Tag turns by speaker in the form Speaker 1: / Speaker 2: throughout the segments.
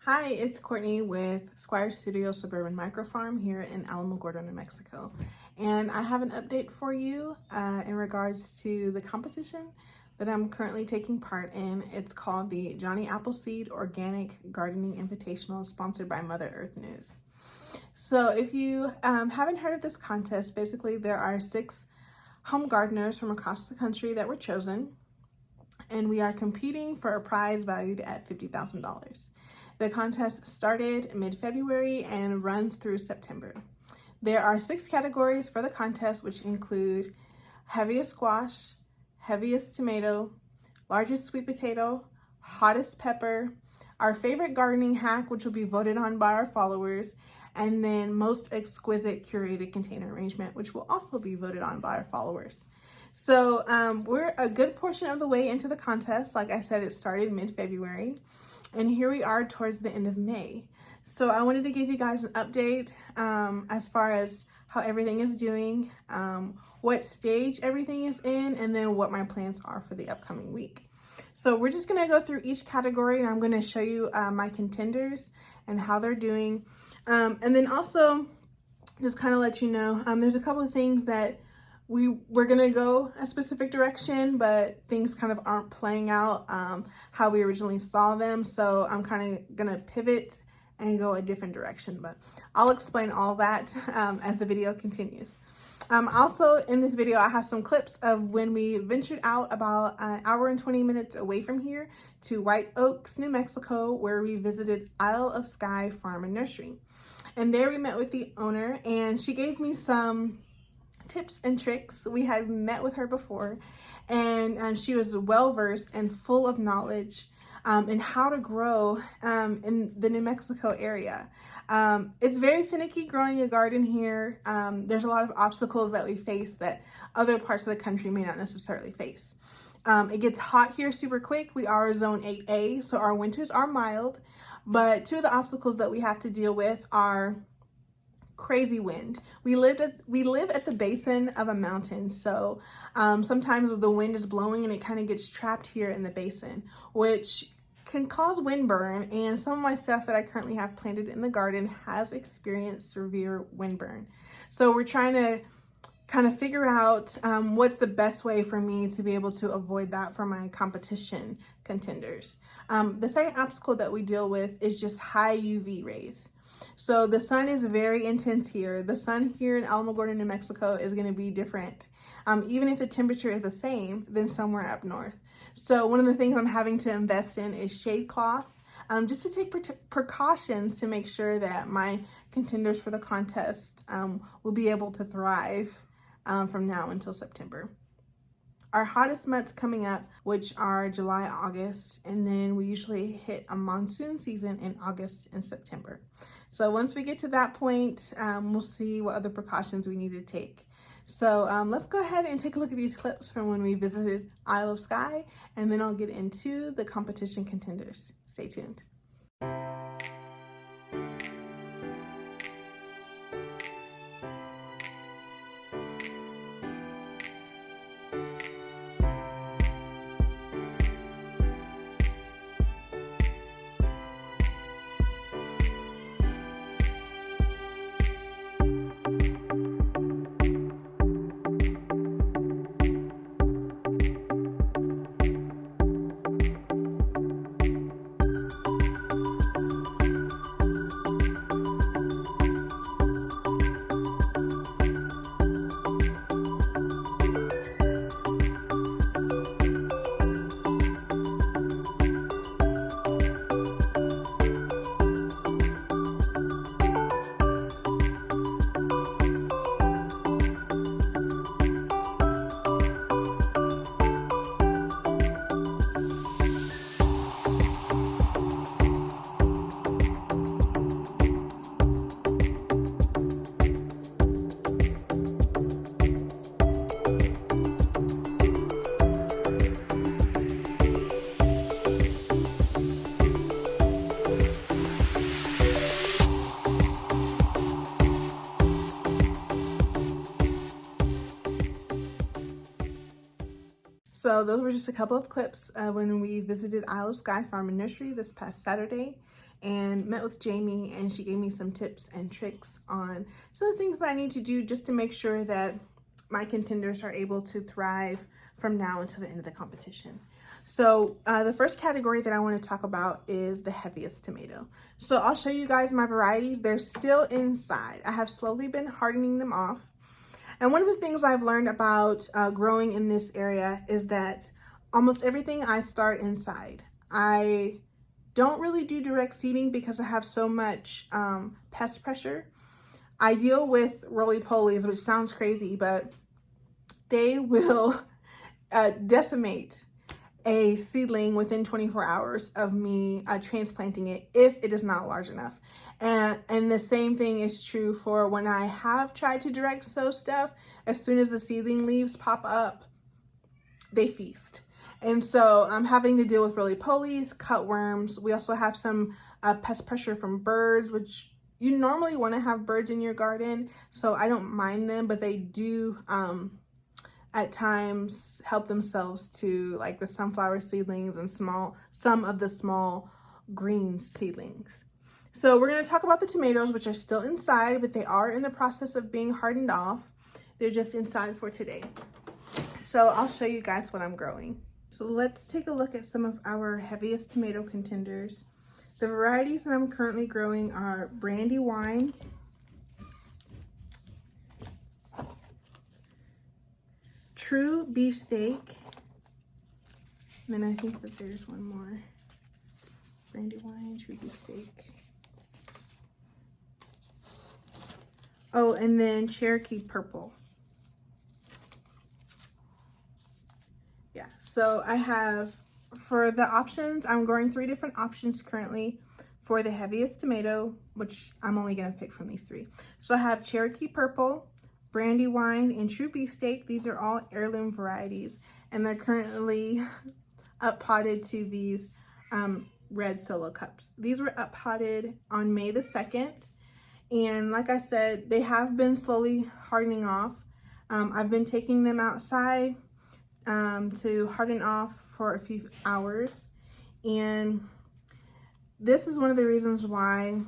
Speaker 1: Hi, it's Courtney with Squire Studio Suburban Microfarm here in Alamogordo, New Mexico. And I have an update for you in regards to the competition that I'm currently taking part in. It's called the Johnny Appleseed Organic Gardening Invitational, sponsored by Mother Earth News. So if you haven't heard of this contest, basically there are 6 home gardeners from across the country that were chosen, and we are competing for a prize valued at $50,000. The contest started mid-February and runs through September. There are 6 categories for the contest, which include heaviest squash, heaviest tomato, largest sweet potato, hottest pepper, our favorite gardening hack, which will be voted on by our followers, and then most exquisite curated container arrangement, which will also be voted on by our followers. So we're a good portion of the way into the contest. Like I said, it started mid-February, and here we are towards the end of May. So I wanted to give you guys an update as far as how everything is doing, what stage everything is in, and then what my plans are for the upcoming week. So we're just gonna go through each category, and I'm gonna show you my contenders and how they're doing. And then also just kind of let you know, there's a couple of things that we're gonna go a specific direction, but things kind of aren't playing out how we originally saw them. So I'm kind of gonna pivot and go a different direction, but I'll explain all that as the video continues. Also in this video, I have some clips of when we ventured out about an hour and 20 minutes away from here to White Oaks, New Mexico, where we visited Isle of Skye Farm and Nursery. And there we met with the owner, and she gave me some tips and tricks. We had met with her before, and she was well-versed and full of knowledge in how to grow in the New Mexico area. It's very finicky growing a garden here. There's a lot of obstacles that we face that other parts of the country may not necessarily face. It gets hot here super quick. We are a zone 8A, so our winters are mild, but 2 of the obstacles that we have to deal with are crazy wind. We live at the basin of a mountain, so sometimes the wind is blowing and it kind of gets trapped here in the basin, which can cause wind burn, and some of my stuff that I currently have planted in the garden has experienced severe wind burn. So we're trying to kind of figure out what's the best way for me to be able to avoid that for my competition contenders. The second obstacle that we deal with is just high UV rays. So the sun is very intense here. The sun here in Alamogordo, New Mexico is going to be different. Even if the temperature is the same than somewhere up north. So one of the things I'm having to invest in is shade cloth, just to take precautions to make sure that my contenders for the contest will be able to thrive from now until September. Our hottest months coming up, which are July, August, and then we usually hit a monsoon season in August and September. So once we get to that point, we'll see what other precautions we need to take. So let's go ahead and take a look at these clips from when we visited Isle of Skye, and then I'll get into the competition contenders. Stay tuned. So those were just a couple of clips when we visited Isle of Skye Farm and Nursery this past Saturday. and met with Jamie, and she gave me some tips and tricks on some of the things that I need to do just to make sure that my contenders are able to thrive from now until the end of the competition. So the first category that I want to talk about is the heaviest tomato. So I'll show you guys my varieties. They're still inside. I have slowly been hardening them off. And one of the things I've learned about growing in this area is that almost everything I start inside. I don't really do direct seeding because I have so much pest pressure. I deal with roly-polies, which sounds crazy, but they will decimate a seedling within 24 hours of me transplanting it if it is not large enough. And the same thing is true for when I have tried to direct sow stuff. As soon as the seedling leaves pop up, they feast. And so I'm having to deal with roly-polies, cutworms. We also have some pest pressure from birds, which you normally want to have birds in your garden, so I don't mind them, but they do at times help themselves to like the sunflower seedlings and some of the small greens seedlings. So we're going to talk about the tomatoes, which are still inside, but they are in the process of being hardened off. They're just inside for today. So I'll show you guys what I'm growing. So let's take a look at some of our heaviest tomato contenders. The varieties that I'm currently growing are Brandywine, True Beefsteak, and then I think that there's one more. Brandywine, True Beefsteak. Oh, and then Cherokee Purple. Yeah, so I have, for the options, I'm growing 3 different options currently for the heaviest tomato, which I'm only going to pick from these 3. So I have Cherokee Purple, Brandywine, and True Beefsteak. These are all heirloom varieties, and they're currently up potted to these red solo cups. These were up potted on May the 2nd, and like I said, they have been slowly hardening off. I've been taking them outside to harden off for a few hours, and this is one of the reasons why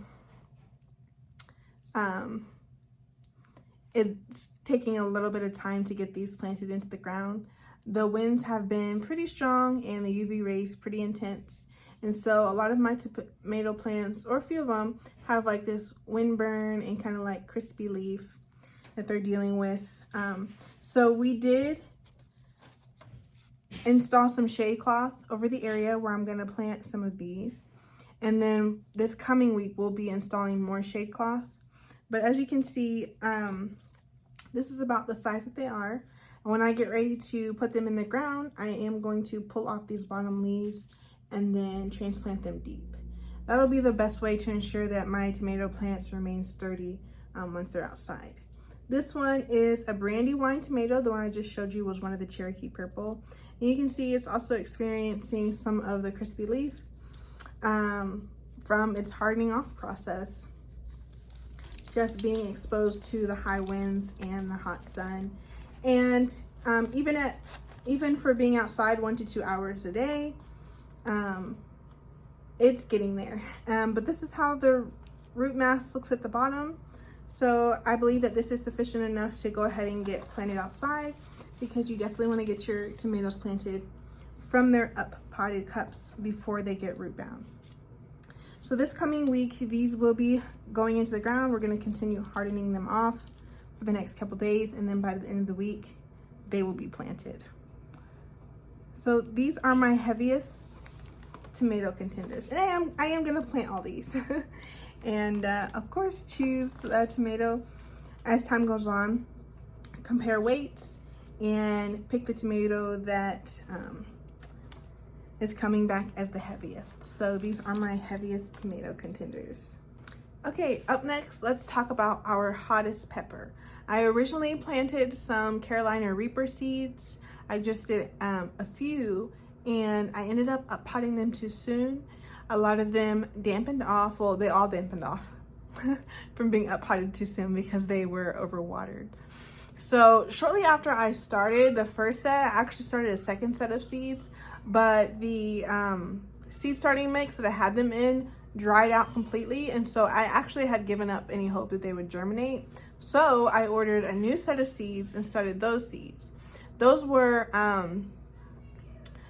Speaker 1: it's taking a little bit of time to get these planted into the ground. The winds have been pretty strong and the UV rays pretty intense, and so a lot of my tomato plants, or a few of them, have like this wind burn and kind of like crispy leaf that they're dealing with. So we did install some shade cloth over the area where I'm going to plant some of these, and then this coming week we'll be installing more shade cloth. But as you can see, this is about the size that they are, and when I get ready to put them in the ground, I am going to pull off these bottom leaves and then transplant them deep. That'll be the best way to ensure that my tomato plants remain sturdy once they're outside. This one is a Brandywine tomato. The one I just showed you was one of the Cherokee Purple. And you can see it's also experiencing some of the crispy leaf from its hardening off process, just being exposed to the high winds and the hot sun. And even for being outside 1 to 2 hours a day, it's getting there. But this is how the root mass looks at the bottom. So I believe that this is sufficient enough to go ahead and get planted outside, because you definitely want to get your tomatoes planted from their up potted cups before they get root bound. So this coming week, these will be going into the ground. We're going to continue hardening them off for the next couple days, and then by the end of the week, they will be planted. So these are my heaviest tomato contenders, and I am going to plant all these. And of course, choose the tomato as time goes on, compare weights, and pick the tomato that is coming back as the heaviest. So these are my heaviest tomato contenders. Okay, up next, let's talk about our hottest pepper. I originally planted some Carolina Reaper seeds. I just did a few, and I ended up potting them too soon. A lot of them dampened off. Well, they all dampened off from being up potted too soon because they were overwatered. So shortly after I started the first set, I actually started a second set of seeds, but the seed starting mix that I had them in dried out completely, and so I actually had given up any hope that they would germinate. So I ordered a new set of seeds and started those seeds. Those were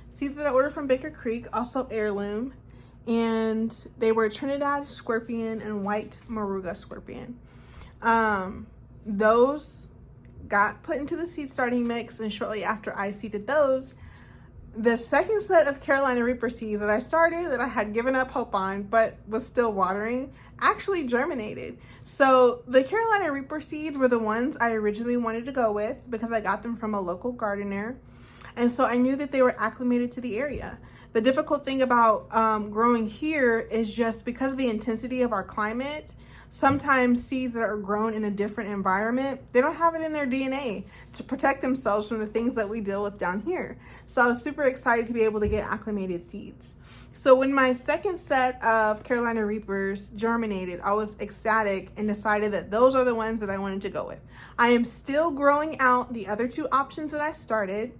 Speaker 1: seeds that I ordered from Baker Creek, also heirloom, and they were Trinidad scorpion and white Moruga scorpion. Those got put into the seed starting mix, and shortly after I seeded those, the second set of Carolina Reaper seeds that I started, that I had given up hope on but was still watering, actually germinated. So the Carolina Reaper seeds were the ones I originally wanted to go with because I got them from a local gardener, and so I knew that they were acclimated to the area. The difficult thing about growing here is just because of the intensity of our climate, sometimes seeds that are grown in a different environment, they don't have it in their DNA to protect themselves from the things that we deal with down here. So I was super excited to be able to get acclimated seeds. So when my second set of Carolina Reapers germinated, I was ecstatic and decided that those are the ones that I wanted to go with. I am still growing out the other two options that I started,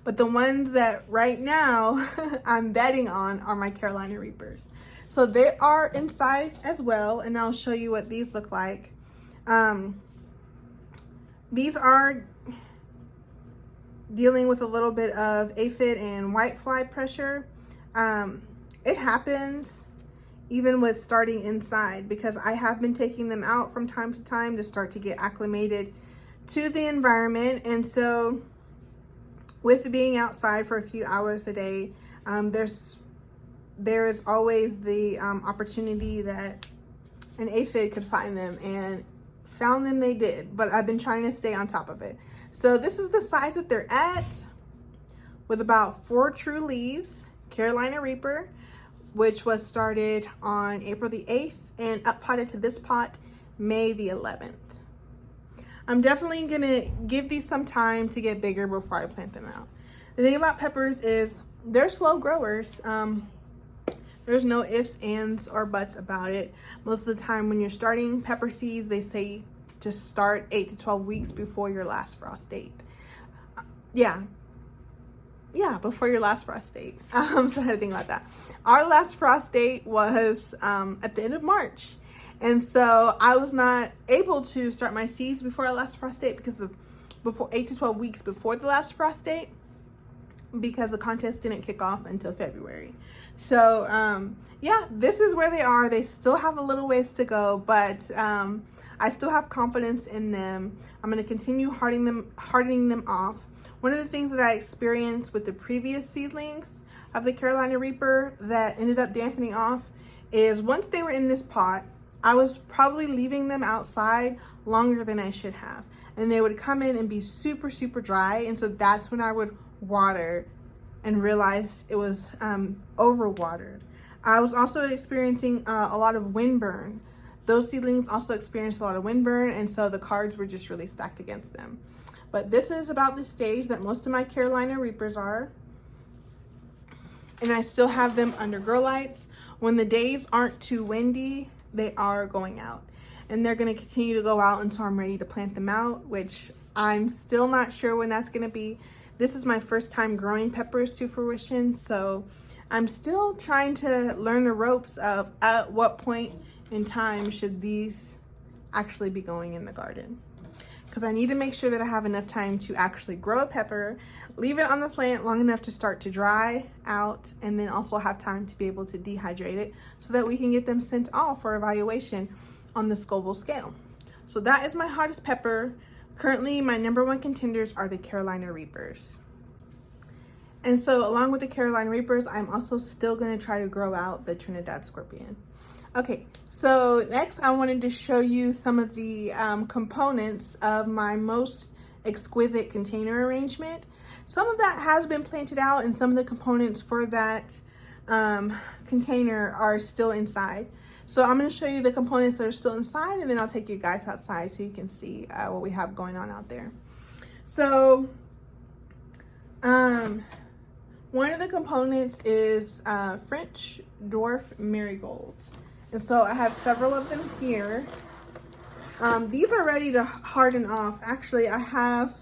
Speaker 1: but the ones that right now I'm betting on are my Carolina Reapers. So they are inside as well, and I'll show you what these look like. These are dealing with a little bit of aphid and whitefly pressure. It happens even with starting inside, because I have been taking them out from time to time to start to get acclimated to the environment. And so with being outside for a few hours a day, there is always the opportunity that an aphid could find them, and found them they did, but I've been trying to stay on top of it. So this is the size that they're at, with about 4 true leaves. Carolina Reaper, which was started on April the 8th and up potted to this pot May the 11th. I'm definitely gonna give these some time to get bigger before I plant them out. The thing about peppers is they're slow growers. There's no ifs, ands, or buts about it. Most of the time when you're starting pepper seeds, they say to start 8 to 12 weeks before your last frost date. Before your last frost date. So I had to think about that. Our last frost date was at the end of March. And so I was not able to start my seeds before our last frost date before 8 to 12 weeks before the last frost date, because the contest didn't kick off until February. So this is where they are. They still have a little ways to go, but I still have confidence in them. I'm going to continue hardening them off. One of the things that I experienced with the previous seedlings of the Carolina Reaper that ended up dampening off is once they were in this pot, I was probably leaving them outside longer than I should have. And they would come in and be super, super dry. And so that's when I would water and realize it was overwatered. I was also experiencing a lot of windburn. Those seedlings also experienced a lot of windburn, and so the cards were just really stacked against them. But this is about the stage that most of my Carolina Reapers are. And I still have them under grow lights. When the days aren't too windy, they are going out. And they're going to continue to go out until I'm ready to plant them out, which I'm still not sure when that's going to be. This is my first time growing peppers to fruition, so I'm still trying to learn the ropes of at what point in time should these actually be going in the garden. Because I need to make sure that I have enough time to actually grow a pepper, leave it on the plant long enough to start to dry out, and then also have time to be able to dehydrate it so that we can get them sent off for evaluation on the Scoville scale. So that is my hottest pepper. Currently, my #1 contenders are the Carolina Reapers. And so along with the Carolina Reapers, I'm also still going to try to grow out the Trinidad Scorpion. Okay, so next I wanted to show you some of the components of my most exquisite container arrangement. Some of that has been planted out, and some of the components for that container are still inside. So I'm going to show you the components that are still inside, and then I'll take you guys outside so you can see what we have going on out there. So one of the components is French Dwarf Marigolds. And so I have several of them here. These are ready to harden off. Actually, I have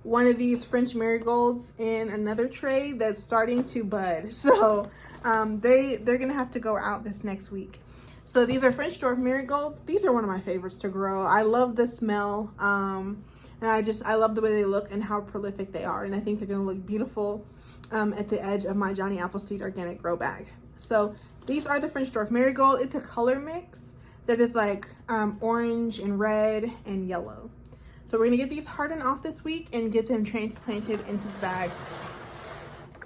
Speaker 1: one of these French Marigolds in another tray that's starting to bud. So they're gonna have to go out this next week. So these are French Dwarf Marigolds. These are one of my favorites to grow. I love the smell, and I love the way they look and how prolific they are. And I think they're gonna look beautiful at the edge of my Johnny Appleseed organic grow bag. So these are the French Dwarf Marigold. It's a color mix that is like orange and red and yellow. So we're gonna get these hardened off this week and get them transplanted into the bag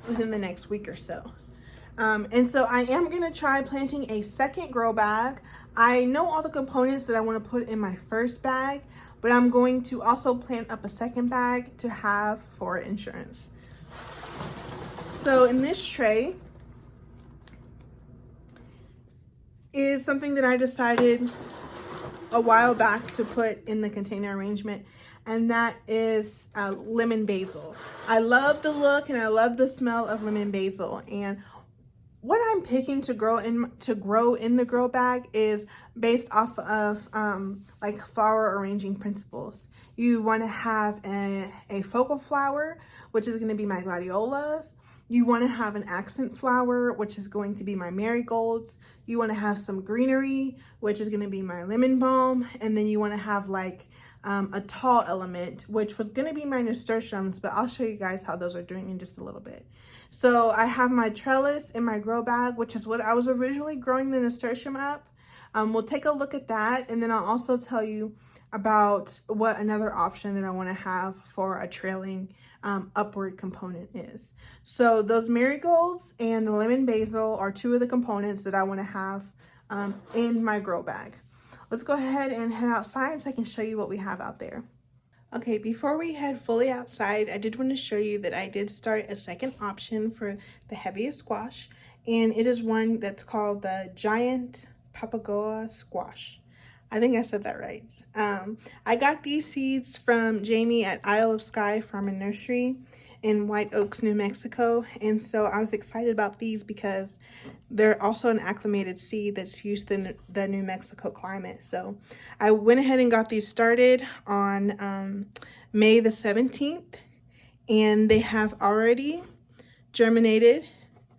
Speaker 1: within the next week or so. And so I am gonna try planting a second grow bag. I know all the components that I wanna put in my first bag, but I'm going to also plant up a second bag to have for insurance. So in this tray is something that I decided a while back to put in the container arrangement, and that is lemon basil. I love the look and I love the smell of lemon basil, and what I'm picking to grow in the grow bag is based off of like flower arranging principles. You want to have a focal flower, which is going to be my gladiolas. You want to have an accent flower, which is going to be my marigolds. You want to have some greenery, which is going to be my lemon balm. And then you want to have like a tall element, which was going to be my nasturtiums, but I'll show you guys how those are doing in just a little bit. So I have my trellis in my grow bag, which is what I was originally growing the nasturtium up. We'll take a look at that, and then I'll also tell you about what another option that I want to have for a trailing upward component is. So those marigolds and the lemon basil are two of the components that I want to have in my grow bag. Let's go ahead and head outside so I can show you what we have out there. Okay, before we head fully outside, I did want to show you that I did start a second option for the heaviest squash, and it is one that's called the giant Papagoa squash. I think I said that right. I got these seeds from Jamie at Isle of Skye Farm and Nursery in White Oaks, New Mexico. And so I was excited about these because they're also an acclimated seed that's used in the New Mexico climate. So I went ahead and got these started on May the 17th, and they have already germinated.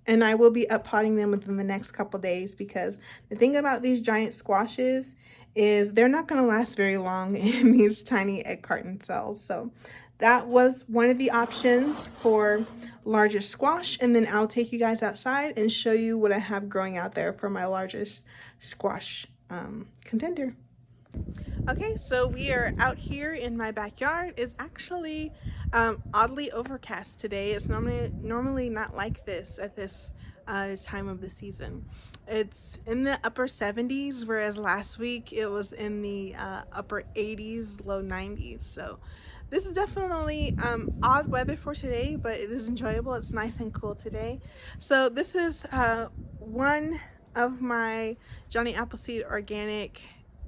Speaker 1: And I will be uppotting them within the next couple days, because the thing about these giant squashes is they're not going to last very long in these tiny egg carton cells. So that was one of the options for largest squash, and then I'll take you guys outside and show you what I have growing out there for my largest squash contender. Okay, so we are out here in my backyard. It's actually oddly overcast today. It's normally not like this at this time of the season. It's in the upper 70s, whereas last week it was in the upper 80s, low 90s. So this is definitely odd weather for today, but it is enjoyable. It's nice and cool today. So this is one of my Johnny Appleseed organic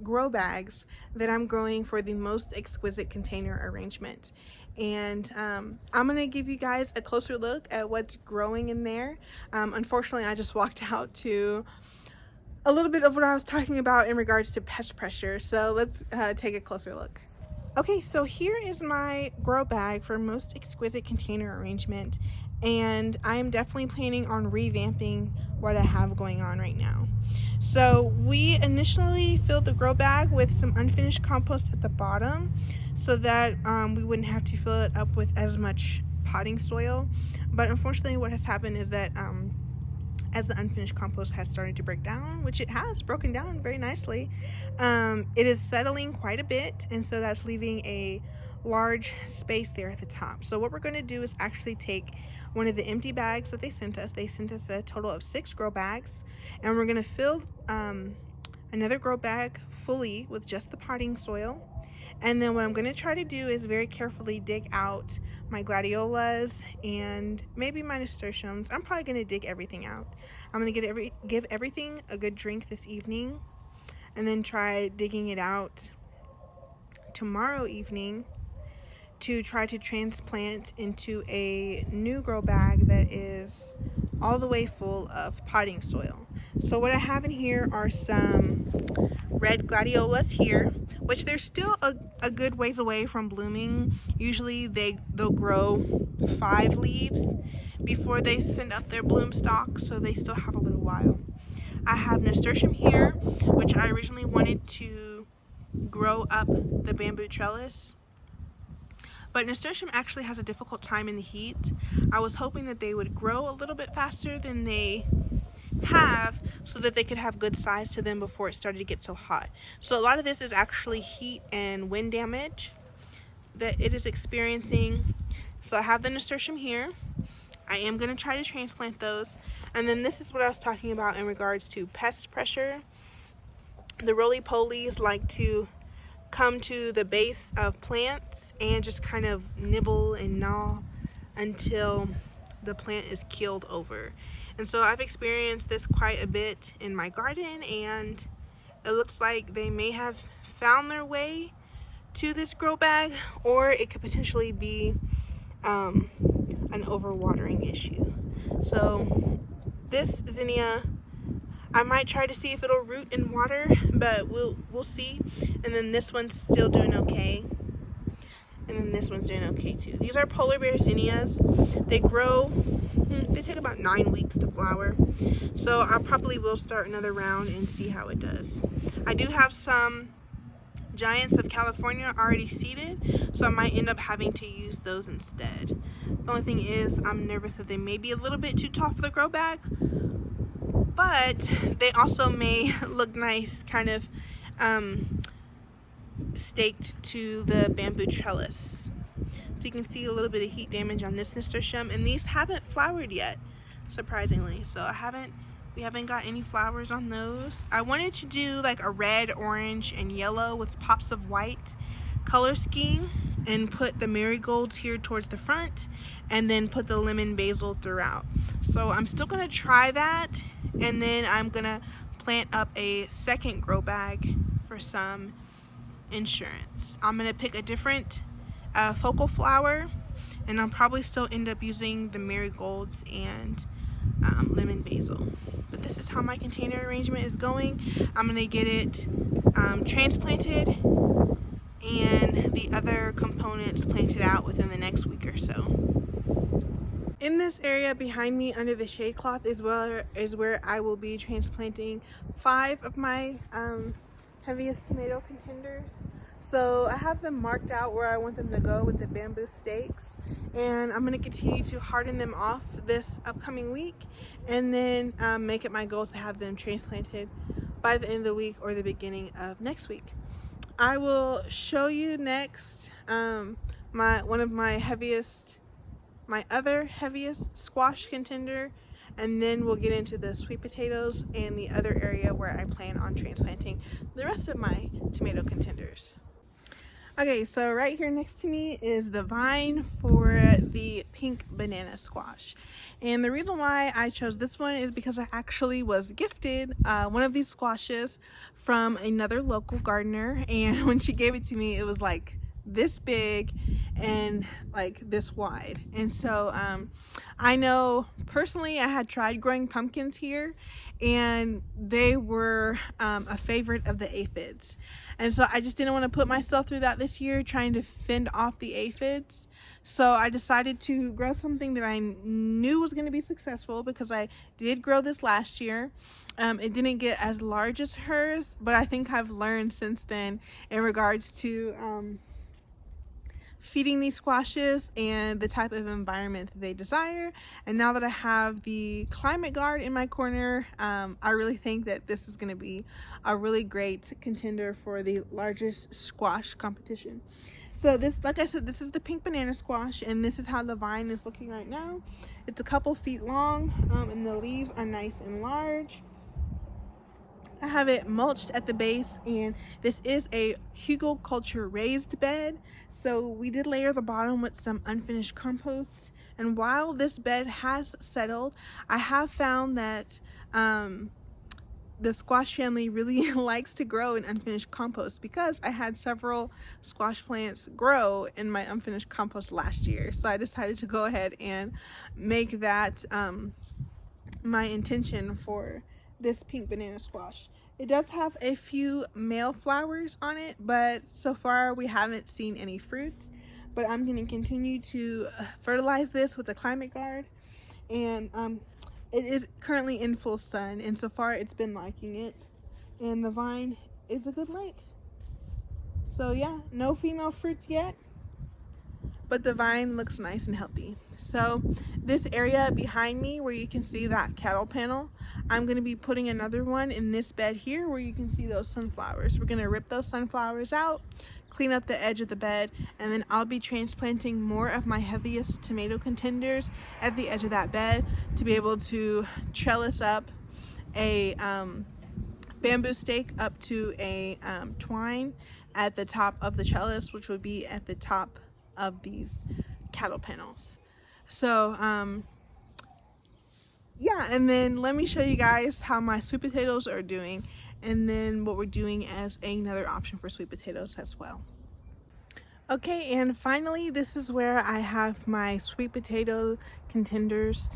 Speaker 1: grow bags that I'm growing for the most exquisite container arrangement. And I'm gonna give you guys a closer look at what's growing in there. Unfortunately, I just walked out to a little bit of what I was talking about in regards to pest pressure. So let's take a closer look. Okay, so here is my grow bag for most exquisite container arrangement, and I am definitely planning on revamping what I have going on right now. So we initially filled the grow bag with some unfinished compost at the bottom so that we wouldn't have to fill it up with as much potting soil. But unfortunately what has happened is that as the unfinished compost has started to break down, which it has broken down very nicely, it is settling quite a bit, and so that's leaving a large space there at the top. So what we're going to do is actually take one of the empty bags that they sent us a total of 6 grow bags, and we're going to fill another grow bag fully with just the potting soil. And then what I'm going to try to do is very carefully dig out my gladiolas and maybe my nasturtiums. I'm probably going to dig everything out. I'm going to give everything a good drink this evening, and then try digging it out tomorrow evening to try to transplant into a new grow bag that is all the way full of potting soil. So what I have in here are some red gladiolas here, which they're still a good ways away from blooming. Usually they'll grow 5 leaves, before they send up their bloom stalk, so they still have a little while. I have Nasturtium here, which I originally wanted to grow up the bamboo trellis, but Nasturtium actually has a difficult time in the heat. I was hoping that they would grow a little bit faster than they have, so that they could have good size to them before it started to get so hot. So a lot of this is actually heat and wind damage that it is experiencing. So I have the Nasturtium here. I am going to try to transplant those. And then this is what I was talking about in regards to pest pressure. The roly-polies like to come to the base of plants and just kind of nibble and gnaw until the plant is keeled over. And so I've experienced this quite a bit in my garden, and it looks like they may have found their way to this grow bag, or it could potentially be an overwatering issue. So this zinnia, I might try to see if it'll root in water, but we'll see. And then this one's still doing okay. And then this one's doing okay too. These are polar bear zinnias. They grow, they take about 9 weeks to flower. So I probably will start another round and see how it does. I do have some Giants of California already seeded, so I might end up having to use those instead. The only thing is I'm nervous that they may be a little bit too tall for the grow bag, but they also may look nice kind of staked to the bamboo trellis. So you can see a little bit of heat damage on this Nasturtium, and these haven't flowered yet, surprisingly. So we haven't got any flowers on those. I wanted to do like a red, orange, and yellow with pops of white color scheme, and put the marigolds here towards the front, and then put the lemon basil throughout. So I'm still gonna try that, and then I'm gonna plant up a second grow bag for some insurance. I'm gonna pick a different focal flower, and I'll probably still end up using the marigolds and lemon basil. But this is how my container arrangement is going. I'm gonna get it transplanted and the other components planted out within the next week or so. In this area behind me under the shade cloth is where I will be transplanting 5 of my heaviest tomato contenders. So I have them marked out where I want them to go with the bamboo stakes, and I'm going to continue to harden them off this upcoming week, and then make it my goal to have them transplanted by the end of the week or the beginning of next week. I will show you next my other heaviest squash contender, and then we'll get into the sweet potatoes and the other area where I plan on transplanting the rest of my tomato contenders. Okay, so right here next to me is the vine for the pink banana squash. And the reason why I chose this one is because I actually was gifted one of these squashes from another local gardener, and when she gave it to me, it was like this big and like this wide. And so I know personally I had tried growing pumpkins here, and they were a favorite of the aphids. And so I just didn't want to put myself through that this year, trying to fend off the aphids. So I decided to grow something that I knew was going to be successful, because I did grow this last year. It didn't get as large as hers, but I think I've learned since then in regards to feeding these squashes and the type of environment that they desire. And now that I have the climate guard in my corner, I really think that this is going to be a really great contender for the largest squash competition. So this, like I said, this is the pink banana squash, and this is how the vine is looking right now. It's a couple feet long, and the leaves are nice and large. I have it mulched at the base, and this is a hugelkultur raised bed. So we did layer the bottom with some unfinished compost. And while this bed has settled, I have found that the squash family really likes to grow in unfinished compost, because I had several squash plants grow in my unfinished compost last year. So I decided to go ahead and make that my intention for this pink banana squash. It does have a few male flowers on it, but so far we haven't seen any fruit. But I'm going to continue to fertilize this with the climate guard, and it is currently in full sun, and so far it's been liking it, and the vine is a good length. So yeah, no female fruits yet, but the vine looks nice and healthy. So this area behind me where you can see that cattle panel, I'm going to be putting another one in this bed here where you can see those sunflowers. We're going to rip those sunflowers out, clean up the edge of the bed, and then I'll be transplanting more of my heaviest tomato contenders at the edge of that bed to be able to trellis up a bamboo stake up to a twine at the top of the trellis, which would be at the top of these cattle panels. So yeah, and then let me show you guys how my sweet potatoes are doing, and then what we're doing as another option for sweet potatoes as well. Okay, and finally, this is where I have my sweet potato contenders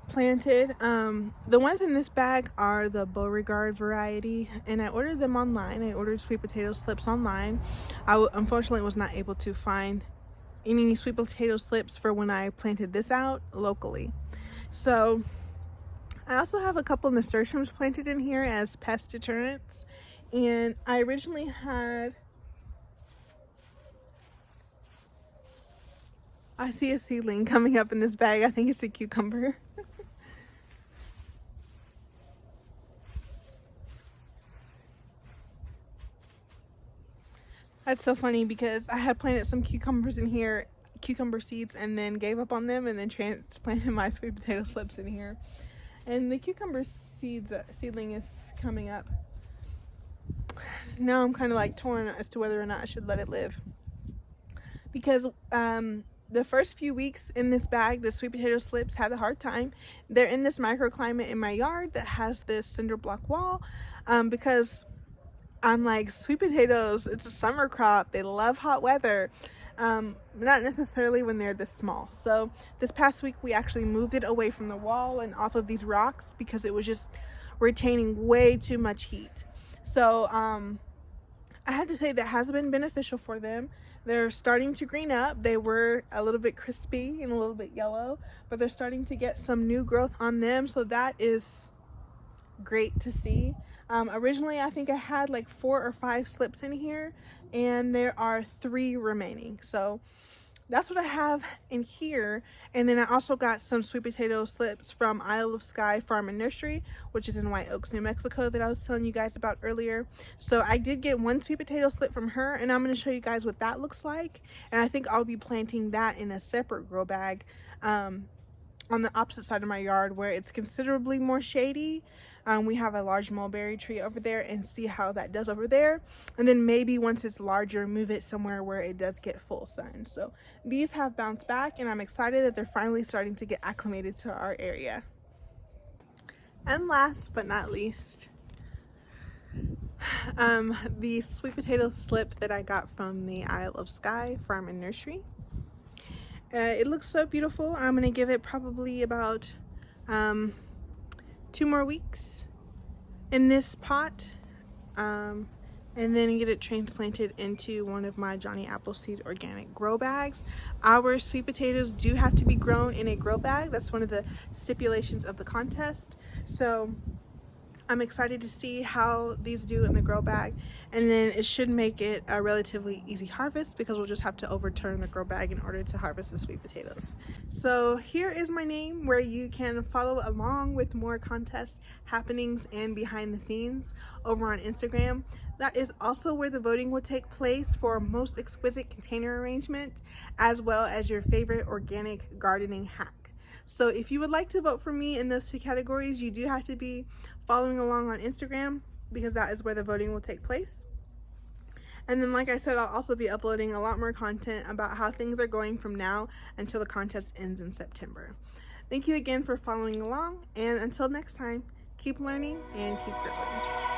Speaker 1: planted. The ones in this bag are the Beauregard variety, and I ordered them online. I ordered sweet potato slips online. I unfortunately was not able to find any sweet potato slips for when I planted this out locally. So I also have a couple nasturtiums planted in here as pest deterrents, and I originally had, I see a seedling coming up in this bag. I think it's a cucumber. That's so funny because I had planted some cucumbers in here, cucumber seeds, and then gave up on them and then transplanted my sweet potato slips in here. And the cucumber seedling is coming up. Now I'm kind of like torn as to whether or not I should let it live. Because the first few weeks in this bag, the sweet potato slips had a hard time. They're in this microclimate in my yard that has this cinder block wall because I'm like, sweet potatoes, it's a summer crop. They love hot weather. Not necessarily when they're this small. So this past week, we actually moved it away from the wall and off of these rocks because it was just retaining way too much heat. So I have to say that has been beneficial for them. They're starting to green up. They were a little bit crispy and a little bit yellow, but they're starting to get some new growth on them. So that is great to see. Originally, I think I had like 4 or 5 slips in here, and there are 3 remaining. So that's what I have in here. And then I also got some sweet potato slips from Isle of Skye Farm and Nursery, which is in White Oaks, New Mexico, that I was telling you guys about earlier. So I did get 1 sweet potato slip from her, and I'm going to show you guys what that looks like. And I think I'll be planting that in a separate grow bag on the opposite side of my yard where it's considerably more shady. We have a large mulberry tree over there, and see how that does over there. And then maybe once it's larger, move it somewhere where it does get full sun. So these have bounced back, and I'm excited that they're finally starting to get acclimated to our area. And last but not least, the sweet potato slip that I got from the Isle of Skye Farm and Nursery. It looks so beautiful. I'm gonna give it probably about 2 more weeks in this pot, and then get it transplanted into one of my Johnny Appleseed organic grow bags. Our sweet potatoes do have to be grown in a grow bag. That's one of the stipulations of the contest. So I'm excited to see how these do in the grow bag, and then it should make it a relatively easy harvest because we'll just have to overturn the grow bag in order to harvest the sweet potatoes. So here is my name where you can follow along with more contest happenings and behind the scenes over on Instagram. That is also where the voting will take place for most exquisite container arrangement, as well as your favorite organic gardening hack. So if you would like to vote for me in those 2 categories, you do have to be following along on Instagram because that is where the voting will take place. And then, like I said, I'll also be uploading a lot more content about how things are going from now until the contest ends in September. Thank you again for following along, and until next time, keep learning and keep growing.